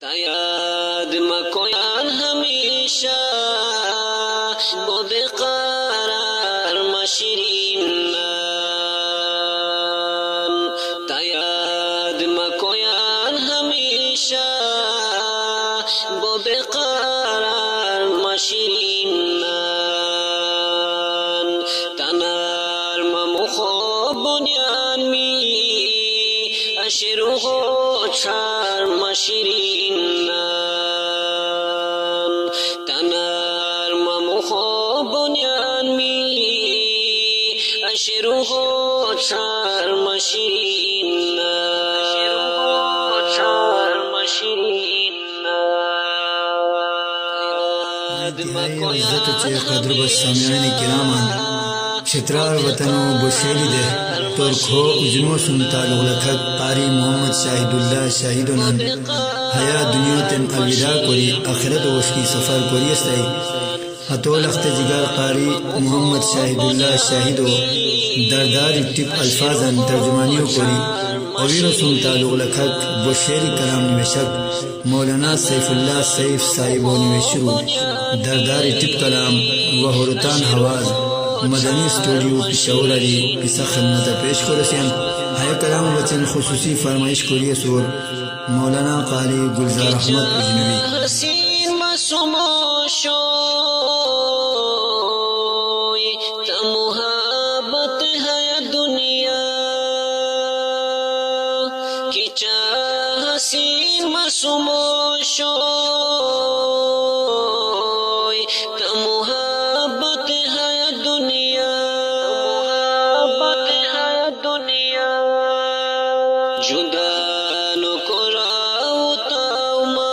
تیاد مکویان همیشه با بقرار مشیرین تیاد مکویان همیشه با بقرار مشیرین تنار ممخو بنیان می اشرو چار مشیرین تنار ممخو بنیان می اشرو چار مشیرین عزت چه قدر بس سامعین کرامان شترار وطن و بشیری ده ترکو اجمو سنتالو لکھت قاری محمد شاہد اللہ شاہدونان حیا دنیا تن الوداع کوری آخرت وشکی سفر کوری استائی حتول اخت جگر قاری محمد شاہد اللہ شاہدو دردار ٹپ الفاظاً ترجمانیو کوری اویر سنتالو لکھت بشیری کلام نوشک مولانا سیف اللہ سیف صاحبو نوشرو دردار ٹپ کلام وحرطان حواز مدنی اسٹوڈیو پشاور علی قصہ خدمت پیش کرسیم ہے کلام وطن خصوصی فرمائش کوری سور مولانا قاری گلزار احمد اجنبی حسین مسموشوی تا محبت ہے دنیا کی چاہ حسین مسموشوی تا محبت ہے دنیا جدا نکراو تاوما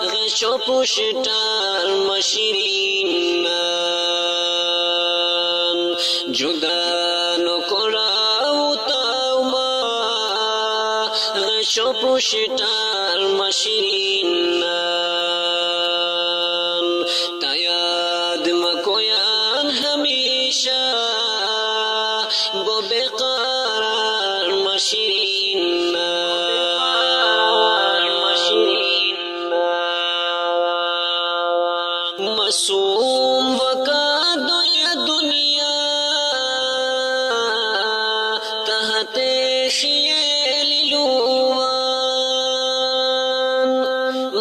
غشو پشتار مشیرین جدا نکراو تاوما غشو پشتار مشیرین تیاد مکویان ہمیشہ با بقرار مشیرین مسوم وکا دنیا تحت خیال لوان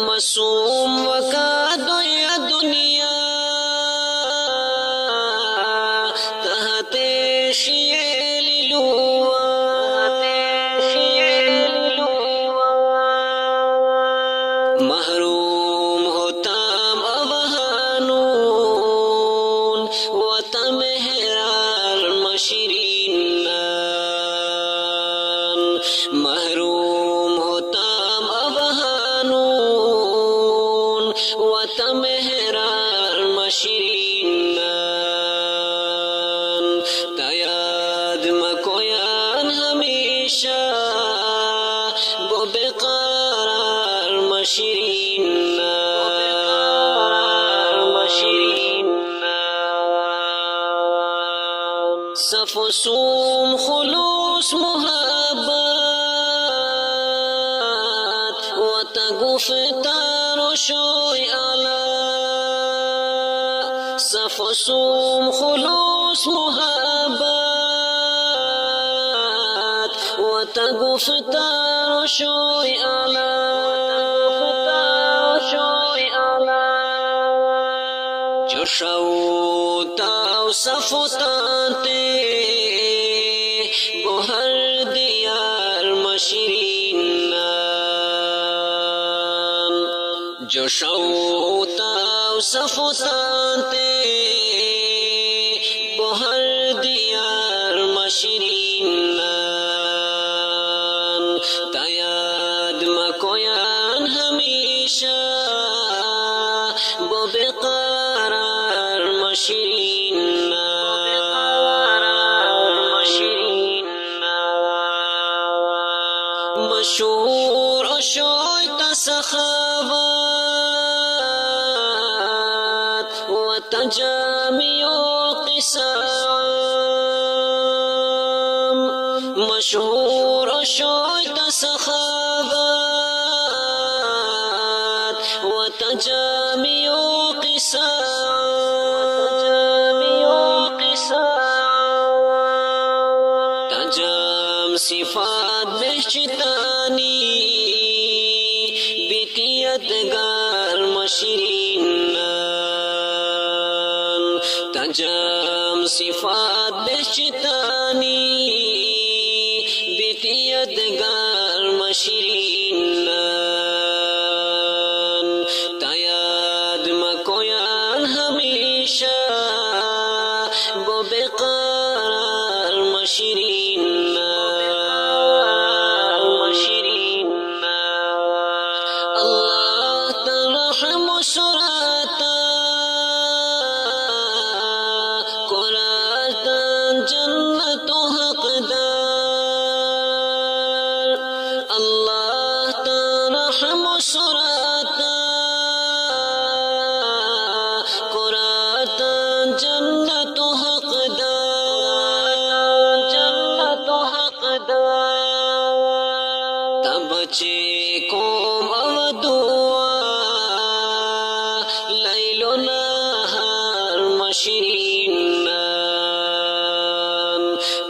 مسوم وکا دنیا تحت خیال لوان محروم ہوتام ابہانون وطن مہرار مشیرین محروم ہوتام ابہانون وطن مہرار مشیرین تیاد مکویان ہمیشہ با بقرار مشیرین صف و صوم خلوص محبت و تگفتار و شوی علا صف و صوم خلوص محبت و تگفتار و شوی علا جوشوتا و صفوتانتے بہر دیار مشیرین جوشوتا و صفوتانتے بہر دیار مشیرین تیاد مکویان ہمیشہ با بقرار مشیرین مشهور شویت سخاوات و تجامی و قسام مشهور شویت سخاوات وتجامع تجام صفات بشتاني بتيتگار مشرين تجام صفات بشتاني بتيتگار مشرين تياد مكويان هميشا بقرار مشرين الله ترحم سراتا قراتا جنة حقدار الله ترحم سراتا قراتا جنة حقدار تبچے کوم اودوا لیل و نهار مشرین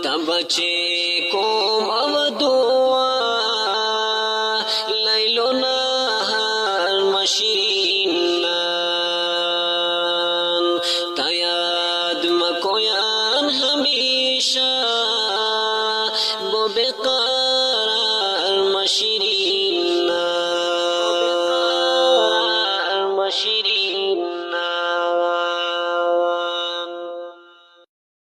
تبچے کوم اودوا لیل و نهار مشرین تیاد مکویان ہمیشہ بقا